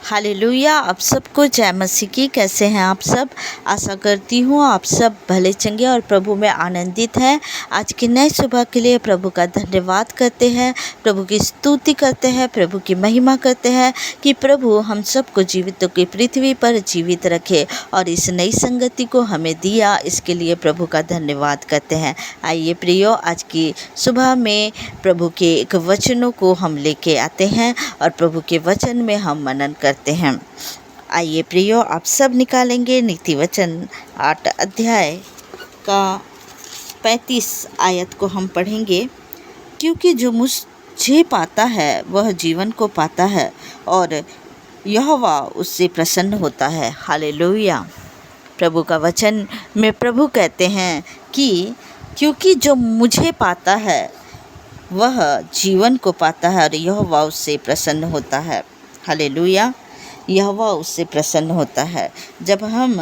Hallelujah. आप सबको जय मसीह की। कैसे हैं आप सब? आशा करती हूँ आप सब भले चंगे और प्रभु में आनंदित हैं। आज की नई सुबह के लिए प्रभु का धन्यवाद करते हैं, प्रभु की स्तुति करते हैं, प्रभु की महिमा करते हैं कि प्रभु हम सबको जीवितों की पृथ्वी पर जीवित रखे और इस नई संगति को हमें दिया, इसके लिए प्रभु का धन्यवाद करते हैं। आइए प्रियो, आज की सुबह में प्रभु के एक वचनों को हम लेके आते हैं और प्रभु के वचन में हम मनन करते हैं। आइए प्रियो, आप सब निकालेंगे नीति वचन 8 अध्याय का 35 आयत को हम पढ़ेंगे। क्योंकि जो मुझे पाता है वह जीवन को पाता है और यहोवा उससे प्रसन्न होता है। हालेलुया। प्रभु का वचन में प्रभु कहते हैं कि क्योंकि जो मुझे पाता है वह जीवन को पाता है और यहोवा उससे प्रसन्न होता है। हालेलुया। यहोवा उससे प्रसन्न होता है। जब हम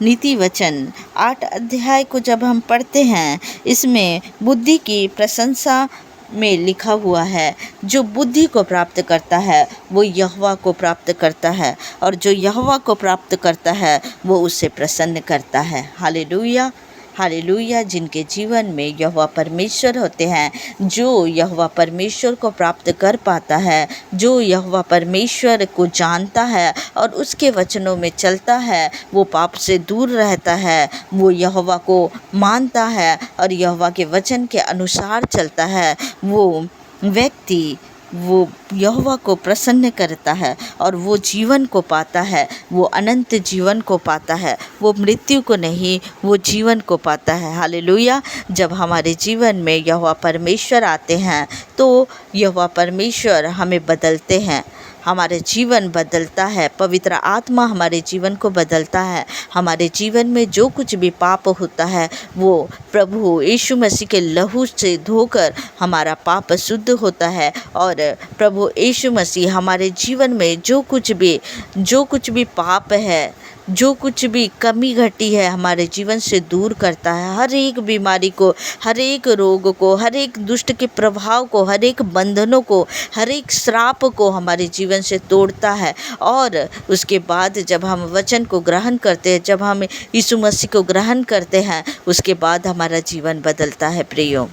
नीति वचन 8 अध्याय को जब हम पढ़ते हैं, इसमें बुद्धि की प्रशंसा में लिखा हुआ है, जो बुद्धि को प्राप्त करता है वो यहोवा को प्राप्त करता है और जो यहोवा को प्राप्त करता है वो उससे प्रसन्न करता है। हालेलुया। हालेलुया। जिनके जीवन में यहोवा परमेश्वर होते हैं, जो यहोवा परमेश्वर को प्राप्त कर पाता है, जो यहोवा परमेश्वर को जानता है और उसके वचनों में चलता है, वो पाप से दूर रहता है, वो यहोवा को मानता है और यहोवा के वचन के अनुसार चलता है, वो व्यक्ति वो यहोवा को प्रसन्न करता है और वो जीवन को पाता है, वो अनंत जीवन को पाता है, वो मृत्यु को नहीं, वो जीवन को पाता है। हालेलुया। जब हमारे जीवन में यहोवा परमेश्वर आते हैं तो यहोवा परमेश्वर हमें बदलते हैं, हमारे जीवन बदलता है, पवित्र आत्मा हमारे जीवन को बदलता है। हमारे जीवन में जो कुछ भी पाप होता है वो प्रभु यीशु मसीह के लहू से धोकर हमारा पाप शुद्ध होता है और प्रभु यीशु मसीह हमारे जीवन में जो कुछ भी पाप है, जो कुछ भी कमी घटी है, हमारे जीवन से दूर करता है। हर एक बीमारी को, हर एक रोग को, हर एक दुष्ट के प्रभाव को, हर एक बंधनों को, हर एक श्राप को हमारे जीवन से तोड़ता है। और उसके बाद जब हम वचन को ग्रहण करते हैं, जब हम यीशु मसीह को ग्रहण करते हैं, उसके बाद हमारा जीवन बदलता है प्रियो।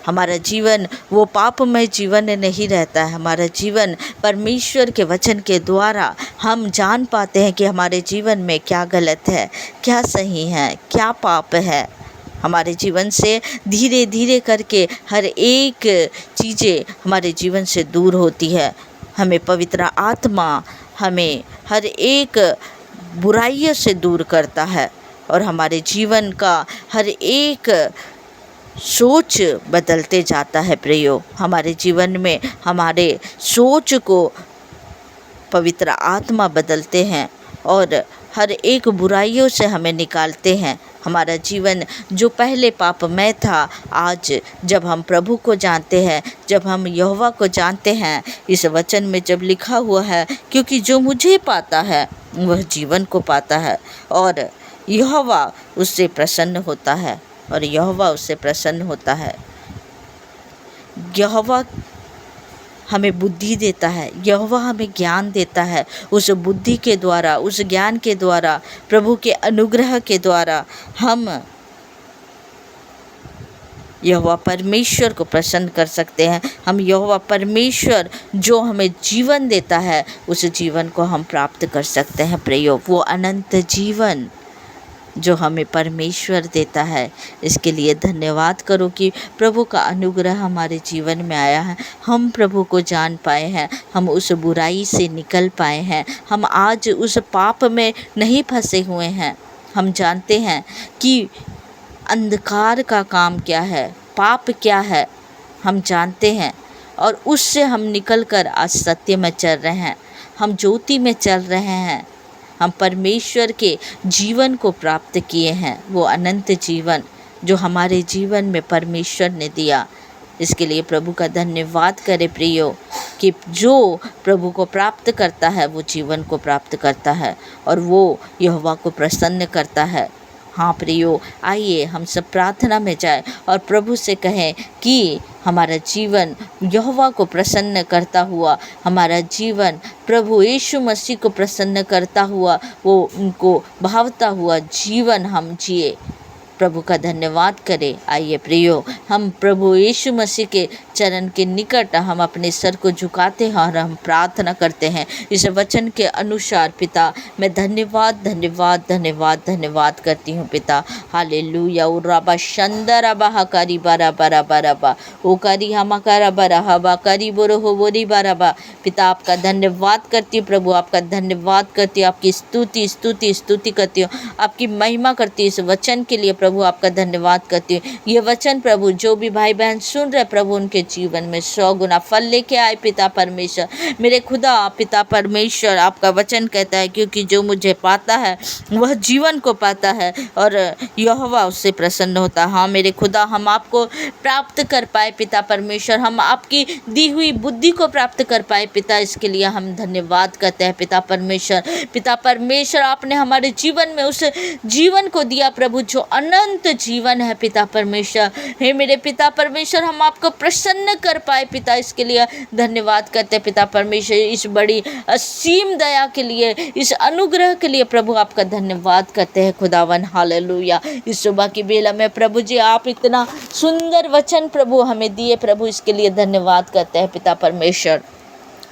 हमारा जीवन वो पापमय जीवन नहीं रहता है। हमारा जीवन परमेश्वर के वचन के द्वारा हम जान पाते हैं कि हमारे जीवन में क्या गलत है, क्या सही है, क्या पाप है। हमारे जीवन से धीरे धीरे करके हर एक चीज़ें हमारे जीवन से दूर होती है। हमें पवित्र आत्मा हमें हर एक बुराइयों से दूर करता है और हमारे जीवन का हर एक सोच बदलते जाता है प्रियो। हमारे जीवन में हमारे सोच को पवित्र आत्मा बदलते हैं और हर एक बुराइयों से हमें निकालते हैं। हमारा जीवन जो पहले पापमय था, आज जब हम प्रभु को जानते हैं, जब हम यहोवा को जानते हैं, इस वचन में जब लिखा हुआ है क्योंकि जो मुझे पाता है वह जीवन को पाता है और यहोवा उससे प्रसन्न होता है और यहोवा उससे प्रसन्न होता है। यहोवा हमें बुद्धि देता है, यहोवा हमें ज्ञान देता है। उस बुद्धि के द्वारा, उस ज्ञान के द्वारा, प्रभु के अनुग्रह के द्वारा हम यहोवा परमेश्वर को प्रसन्न कर सकते हैं। हम यहोवा परमेश्वर जो हमें जीवन देता है, उस जीवन को हम प्राप्त कर सकते हैं प्रियो। वो अनंत जीवन जो हमें परमेश्वर देता है, इसके लिए धन्यवाद करो कि प्रभु का अनुग्रह हमारे जीवन में आया है। हम प्रभु को जान पाए हैं, हम उस बुराई से निकल पाए हैं, हम आज उस पाप में नहीं फंसे हुए हैं। हम जानते हैं कि अंधकार का काम क्या है, पाप क्या है, हम जानते हैं और उससे हम निकल कर आज सत्य में चल रहे हैं, हम ज्योति में चल रहे हैं। हम परमेश्वर के जीवन को प्राप्त किए हैं, वो अनंत जीवन जो हमारे जीवन में परमेश्वर ने दिया। इसके लिए प्रभु का धन्यवाद करें प्रियो कि जो प्रभु को प्राप्त करता है वो जीवन को प्राप्त करता है और वो यहोवा को प्रसन्न करता है। हाँ प्रियो, आइए हम सब प्रार्थना में जाएं और प्रभु से कहें कि हमारा जीवन यहोवा को प्रसन्न करता हुआ, हमारा जीवन प्रभु यीशु मसीह को प्रसन्न करता हुआ, वो उनको भावता हुआ जीवन हम जिए। प्रभु का धन्यवाद करें। आइए प्रियो, हम प्रभु यीशु मसीह के चरण के निकट हम अपने सर को झुकाते हैं और हम प्रार्थना करते हैं इस वचन के अनुसार। पिता, मैं धन्यवाद धन्यवाद धन्यवाद धन्यवाद करती हूँ पिता। हालेलुया। उराबा शंदराबा हकारी बारा बारा बाराबा ओकारी हमाकारा बारा हबा करी बोरो हो बोरी बाराबा। पिता, आपका धन्यवाद करती हूँ प्रभु, आपका धन्यवाद करती हूँ, आपकी स्तुति स्तुति स्तुति करती हूँ, आपकी महिमा करती हूँ इस वचन के लिए प्रभु। आपका धन्यवाद करती हूँ। ये वचन प्रभु जो भी भाई बहन सुन रहे प्रभु, उनके जीवन में 100 गुना फल लेके आए पिता परमेश्वर। मेरे खुदा पिता परमेश्वर, आपका वचन कहता है क्योंकि जो मुझे पाता है वह जीवन को पाता है और यहोवा उससे प्रसन्न होता है। हाँ मेरे खुदा, हम आपको प्राप्त कर पाए पिता परमेश्वर, हम आपकी दी हुई बुद्धि को प्राप्त कर पाए पिता, इसके लिए हम धन्यवाद करते हैं पिता परमेश्वर। पिता परमेश्वर, आपने हमारे जीवन में उस जीवन को दिया प्रभु जो अनंत जीवन है पिता परमेश्वर। हे मेरे पिता परमेश्वर, हम आपको प्रसन्न कर पाए पिता, इसके लिए धन्यवाद करते हैं पिता परमेश्वर। इस बड़ी असीम दया के लिए, इस अनुग्रह के लिए प्रभु आपका धन्यवाद करते हैं खुदावन। हालेलुया। इस सुबह की बेला में प्रभु जी आप इतना सुंदर वचन प्रभु हमें दिए प्रभु, इसके लिए धन्यवाद करते हैं पिता परमेश्वर।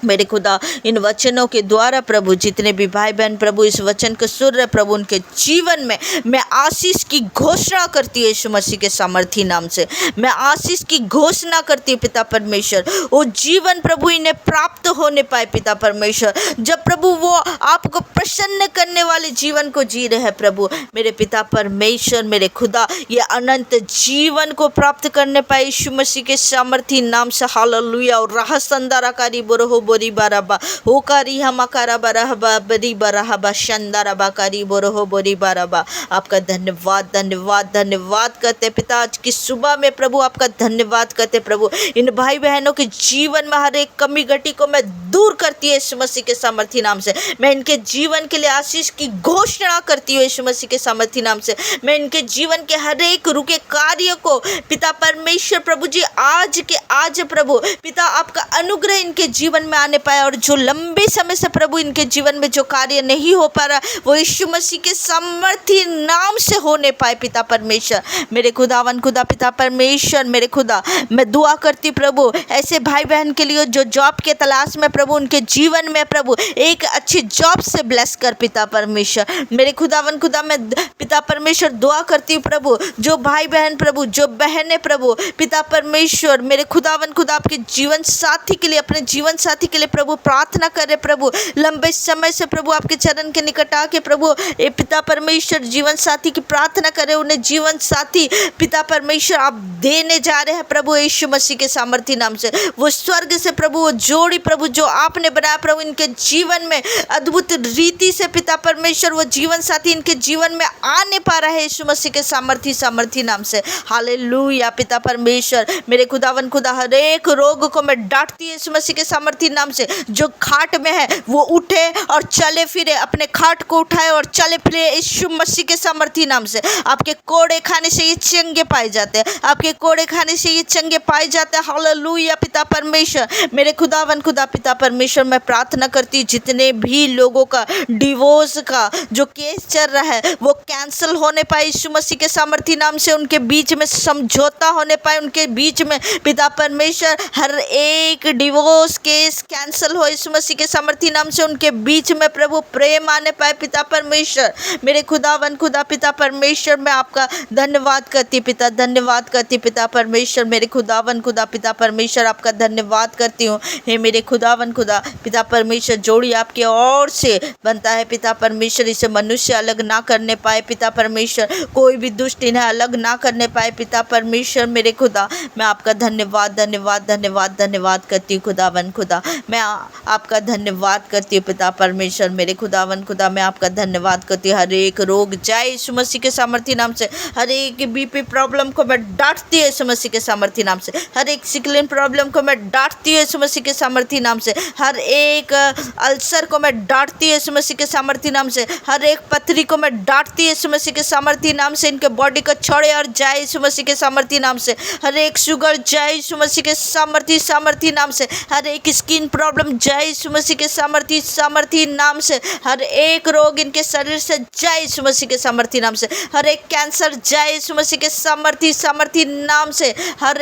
मेरे खुदा, इन वचनों के द्वारा प्रभु जितने भी भाई बहन प्रभु इस वचन को सुन रहे प्रभु, उनके जीवन में मैं आशीष की घोषणा करती हूँ यीशु मसीह के सामर्थी नाम से। मैं आशीष की घोषणा करती हूँ पिता परमेश्वर। वो जीवन प्रभु इन्हें प्राप्त होने पाए पिता परमेश्वर, जब प्रभु वो आपको प्रसन्न करने वाले जीवन को जी रहे हैं प्रभु। मेरे पिता परमेश्वर, मेरे खुदा, ये अनंत जीवन को प्राप्त करने पाए यीशु मसीह के सामर्थी नाम से। हालेलुया। और राह संदाराकारी बोरो बोरी बाराबा होकारी हमाकारा बाराबा बरी बाराबा शंदाराबा कारी बोरो हो बोरी बाराबा। आपका धन्यवाद धन्यवाद धन्यवाद करते पिता। आज की सुबह में प्रभु आपका धन्यवाद करते प्रभु। इन भाई बहनों के जीवन में हर एक कमी घटी को मैं दूर करती है यीशु मसीह के सामर्थी नाम से। मैं इनके जीवन के लिए आशीष की घोषणा करती हूँ यीशु मसीह के सामर्थी नाम से। मैं इनके जीवन के हर एक रुके कार्य को पिता परमेश्वर प्रभु जी आज के आज प्रभु पिता आपका अनुग्रह इनके जीवन में आने पाए, और जो लंबे समय से प्रभु इनके जीवन में जो कार्य नहीं हो पा रहा वो यीशु मसीह के सामर्थी नाम से होने पाए पिता परमेश्वर। मेरे खुदावन खुदा पिता परमेश्वर, मेरे खुदा मैं दुआ करती प्रभु ऐसे भाई बहन के लिए जो जॉब के तलाश में प्रभु, उनके जीवन में प्रभु एक अच्छी जॉब से ब्लेस कर पिता परमेश्वर। मेरे खुदावन खुदा मैं पिता परमेश्वर दुआ करती हूँ प्रभु जो भाई बहन प्रभु, जो बहनें प्रभु पिता परमेश्वर, मेरे खुदावन खुदा आपके जीवन साथी के लिए, अपने जीवन साथी के लिए प्रभु प्रार्थना करे प्रभु। लंबे समय से प्रभु आपके चरण के निकट आके प्रभु ए पिता परमेश्वर जीवन साथी की प्रार्थना करे। उन्हें जीवन साथी पिता परमेश्वर आप देने जा रहे हैं प्रभु यीशु मसीह के सामर्थी नाम से। वो स्वर्ग से प्रभु वो जोड़ी प्रभु जो आपने बनाया प्रभु इनके जीवन में अद्भुत रीति से पिता परमेश्वर वो जीवन साथी इनके जीवन में आने पा रहा है यीशु मसीह के सामर्थी नाम से। हालेलुया पिता परमेश्वर, मेरे खुदावन खुदा हर एक रोग को मैं डांटती हूँ यीशु मसीह के सामर्थी नाम से। जो खाट में है वो उठे और चले फिरे, अपने खाट को उठाए और चले फिरे यीशु मसीह के सामर्थी नाम से। आपके कोड़े खाने से ये चंगे पाए जाते हैं, आपके कोड़े खाने से ये चंगे पाए जाते हैं। हालेलुया पिता परमेश्वर, मेरे खुदावन खुदा पिता परमेश्वर मैं प्रार्थना करती हूँ जितने भी लोगों का डिवोर्स का जो केस चल रहा है वो कैंसिल होने पाए यीशु मसीह के सामर्थी नाम से। उनके बीच में समझौता होने पाए, उनके बीच में पिता परमेश्वर हर एक डिवोर्स केस कैंसिल हो यीशु मसीह के सामर्थी नाम से। उनके बीच में प्रभु प्रेम आने पाए पिता परमेश्वर। मेरे खुदावन खुदा पिता परमेश्वर मैं आपका धन्यवाद करती पिता, धन्यवाद करती पिता परमेश्वर। मेरे खुदावन खुदा पिता परमेश्वर आपका धन्यवाद करती हूँ। हे मेरे खुदावन खुदा पिता परमेश्वर, जोड़ी आपके ओर से बनता है पिता परमेश्वर, इसे मनुष्य अलग ना करने पाए पिता परमेश्वर, कोई भी दुष्ट इन्हें अलग ना करने पाए पिता परमेश्वर। मेरे खुदा मैं आपका धन्यवाद धन्यवाद धन्यवाद धन्यवाद करती हूँ खुदावन खुदा। मैं आपका धन्यवाद करती हूँ पिता परमेश्वर। मेरे खुदावन खुदा, मैं आपका धन्यवाद करती हूँ। हर एक रोग जाए यीशु मसीह के सामर्थी नाम से। हर एक बीपी प्रॉब्लम को मैं डांटती हूँ यीशु मसीह के सामर्थी नाम से। हर एक सिकलिन प्रॉब्लम को मैं डांटती हूँ यीशु मसीह के सामर्थी नाम से। हर एक अल्सर को मैं डांटती हूँ यीशु मसीह के सामर्थी नाम से। हर एक पथरी को मैं डांटती हूँ यीशु मसीह के सामर्थी नाम से। इनके बॉडी को छोड़े और जाए यीशु मसीह के सामर्थी नाम से। हर एक शुगर जाए यीशु मसीह के सामर्थी नाम से। हर एक स्किन प्रॉब्लम जाए यीशु मसीह के सामर्थी नाम से। हर एक रोग इनके शरीर से जाए यीशु मसीह के सामर्थी नाम से। हर एक कैंसर जाए यीशु मसीह के सामर्थी नाम से। हर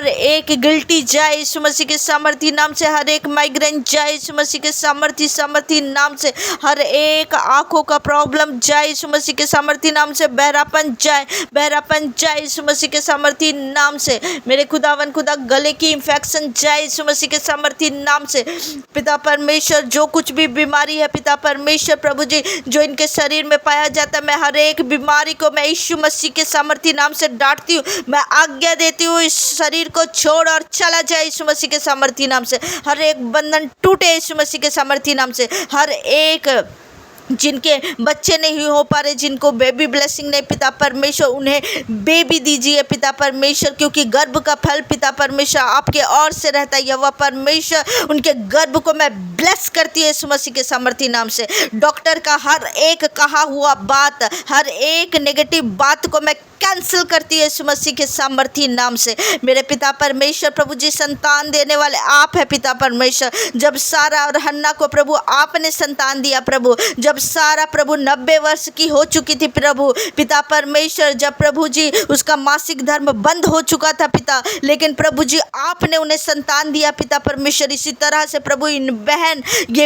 एक गिल्टी जाए यीशु मसीह के सामर्थी नाम से। हर एक माइग्रेन जाए यीशु मसीह के सामर्थी नाम से। हर एक आंखों का प्रॉब्लम जाए यीशु मसीह के सामर्थी नाम से। बहरापन जाए यीशु मसीह के सामर्थी नाम से। मेरे खुदावन खुदा, गले की इंफेक्शन जाए यीशु मसीह के सामर्थी नाम से। पिता परमेश्वर, जो कुछ भी बीमारी है पिता परमेश्वर प्रभु जी, जो इनके शरीर में पाया जाता है, मैं हर एक बीमारी को मैं यीशु मसीह के सामर्थी नाम से डांटती हूँ। मैं आज्ञा देती हूँ, इस शरीर को छोड़ और चला जाए यीशु मसीह के सामर्थी नाम से। हर एक बंधन टूटे यीशु मसीह के सामर्थी नाम से। हर एक जिनके बच्चे नहीं हो पा रहे, जिनको बेबी ब्लेसिंग नहीं, पिता परमेश्वर उन्हें बेबी दीजिए पिता परमेश्वर, क्योंकि गर्भ का फल पिता परमेश्वर आपके ओर से रहता है। यहोवा परमेश्वर, उनके गर्भ को मैं ब्लेस करती है यीशु मसीह के सामर्थी नाम से। डॉक्टर का हर एक कहा हुआ बात, हर एक नेगेटिव बात को मैं कैंसिल करती है यीशु मसीह के सामर्थी नाम से। मेरे पिता परमेश्वर प्रभु जी, संतान देने वाले आप है पिता परमेश्वर। जब सारा और हन्ना को प्रभु आपने संतान दिया प्रभु, जब सारा प्रभु 90 वर्ष की हो चुकी थी प्रभु पिता परमेश्वर, जब प्रभु जी उसका मासिक धर्म बंद हो चुका था पिता, लेकिन प्रभु जी आपने उन्हें संतान दिया पिता परमेश्वर। इसी तरह से प्रभु ये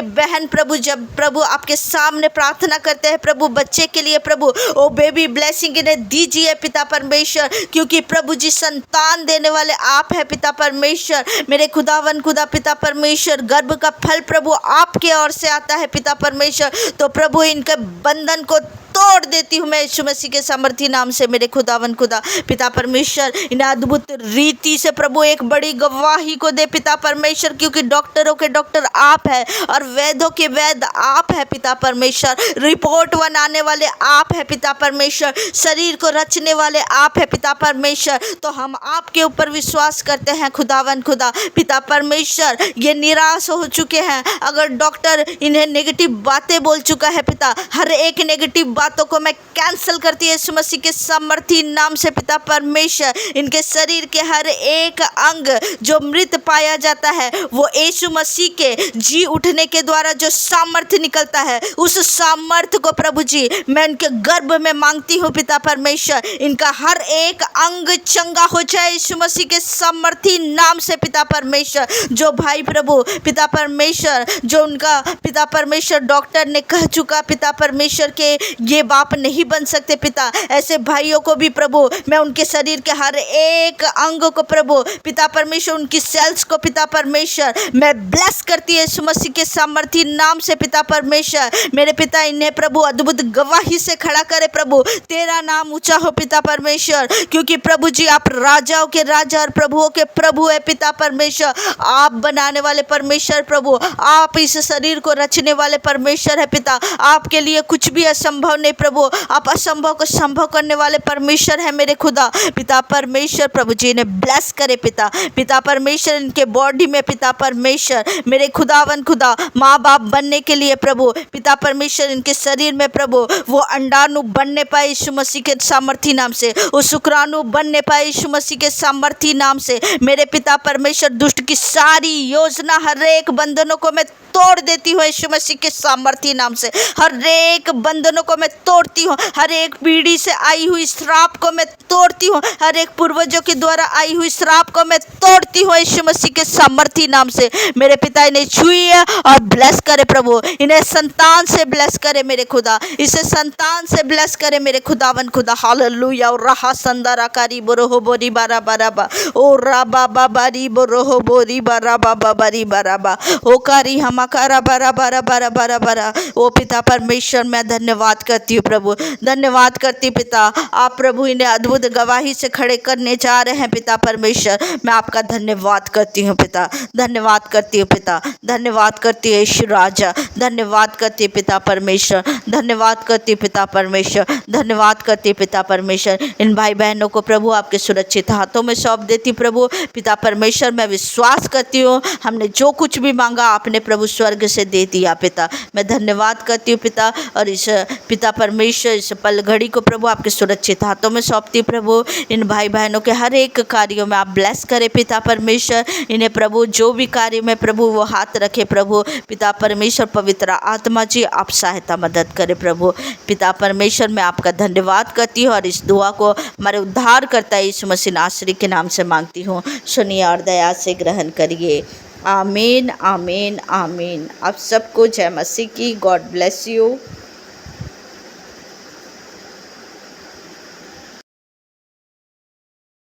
बहन प्रभु, जब प्रभु आपके सामने प्रार्थना करते हैं प्रभु बच्चे के लिए प्रभु, ओ बेबी ब्लेसिंग इन्हें दीजिए पिता परमेश्वर, क्योंकि प्रभु जी संतान देने वाले आप है पिता परमेश्वर। मेरे खुदावन खुदा पिता परमेश्वर, गर्भ का फल प्रभु आपके ओर से आता है पिता परमेश्वर। तो प्रभु इनके बंधन को तोड़ देती हूँ मैं यीशु मसीह के सामर्थी नाम से। मेरे खुदावन खुदा पिता परमेश्वर, इन अद्भुत रीति से प्रभु एक बड़ी गवाही को दे पिता परमेश्वर, क्योंकि डॉक्टरों के डॉक्टर आप है और वैद्यों के वैद्य आप है पिता परमेश्वर। रिपोर्ट बनाने वाले आप है पिता परमेश्वर, शरीर को रचने वाले आप है पिता परमेश्वर। तो हम आपके ऊपर विश्वास करते हैं खुदावन खुदा पिता परमेश्वर। ये निराश हो चुके हैं, अगर डॉक्टर इन्हें नेगेटिव बातें बोल चुका है पिता, हर एक नेगेटिव बातों को मैं कैंसिल करती है यीशु मसीह के सामर्थी नाम से पिता परमेश्वर। इनके शरीर के हर एक अंग जो मृत पाया जाता है, वो यीशु मसीह के जी उठने के द्वारा जो सामर्थ्य निकलता है, उस सामर्थ्य को प्रभु जी मैं इनके गर्भ में मांगती हूँ पिता परमेश्वर। इनका हर एक अंग चंगा हो जाए यीशु मसीह के सामर्थी नाम से पिता परमेश्वर। जो भाई प्रभु पिता परमेश्वर, जो उनका पिता परमेश्वर डॉक्टर ने कह चुका पिता परमेश्वर के ये बाप नहीं बन सकते पिता, ऐसे भाइयों को भी प्रभु मैं उनके शरीर के हर एक अंग को प्रभु पिता परमेश्वर, उनकी सेल्स को पिता परमेश्वर मैं ब्लेस करती है यीशु मसीह के सामर्थी नाम से पिता परमेश्वर। मेरे पिता इन्हें प्रभु अद्भुत गवाही से खड़ा करे प्रभु, तेरा नाम ऊंचा हो पिता परमेश्वर, क्योंकि प्रभु जी आप राजाओं के राजा और प्रभुओं के प्रभु है पिता परमेश्वर। आप बनाने वाले परमेश्वर प्रभु, आप इस शरीर को रचने वाले परमेश्वर है पिता। आपके लिए कुछ भी असंभव नहीं प्रभु, आप असंभव को संभव करने वाले परमेश्वर है मेरे खुदा पिता परमेश्वर। प्रभु जी ने ब्लेस करे पिता परमेश्वर, इनके बॉडी में पिता परमेश्वर मेरे खुदावन खुदा माँ बाप बनने के लिए प्रभु पिता परमेश्वर, इनके शरीर में प्रभु वो अंडाणु बनने पाए यीशु मसीह के सामर्थी नाम से, वो शुक्राणु बनने पाए यीशु मसीह के सामर्थी नाम से। मेरे पिता परमेश्वर, दुष्ट की सारी योजना, हर एक बंधनों को मैं तोड़ देती हूँ यीशु मसीह के सामर्थी नाम से। हर एक बंधनों को मैं तोड़ती हूँ, हर एक पीढ़ी से आई हुई श्राप को मैं तोड़ती हूँ, हर एक पूर्वजों के द्वारा आई हुई श्राप को मैं तोड़ती हूँ यीशु मसीह के सामर्थी नाम से। मेरे पिता इन्हें छुए और ब्लेस करे प्रभु, इन्हें संतान से ब्लेस करे मेरे खुदा, इसे संतान से ब्लेस करे मेरे खुदावन खुदा। हालेलुया। और रहा संदारा कारी बोरो बोरी बारा बाराबा, ओ राबा बाबारी बोरो बोरी बारा बाबा बारी बाराबा, ओ कारी हम कारा बारा बारा बारा बारा बारा। ओ पिता परमेश्वर, मैं धन्यवाद कर करती हूँ प्रभु, धन्यवाद करती हूँ पिता। आप प्रभु इन्हें अद्भुत गवाही से खड़े करने जा रहे हैं पिता परमेश्वर। मैं आपका धन्यवाद करती हूँ पिता, धन्यवाद करती हूँ पिता, धन्यवाद करती हूँ यीशु राजा, धन्यवाद करती हूँ पिता परमेश्वर, धन्यवाद करती हूँ पिता परमेश्वर, धन्यवाद करती हूँ पिता परमेश्वर। इन भाई बहनों को प्रभु आपके सुरक्षित हाथों में सौंप देती प्रभु पिता परमेश्वर। मैं विश्वास करती हूँ हमने जो कुछ भी मांगा आपने प्रभु स्वर्ग से दे दिया पिता। मैं धन्यवाद करती हूँ पिता, और इस पिता परमेश्वर इस पल घड़ी को प्रभु आपके सुरक्षित हाथों में सौंपती प्रभु। इन भाई बहनों के हर एक कार्यों में आप ब्लेस करें पिता परमेश्वर। इन्हें प्रभु जो भी कार्य में प्रभु वो हाथ रखे प्रभु पिता परमेश्वर, पवित्र आत्मा जी आप सहायता मदद करें प्रभु पिता परमेश्वर। मैं आपका धन्यवाद करती हूँ और इस दुआ को हमारे उद्धार करता है यीशु मसीह नासरी के नाम से मांगती हूँ, सुनिए और दया से ग्रहण करिए। आमीन आमीन आमीन। आप सबको जय मसीह की। God bless you.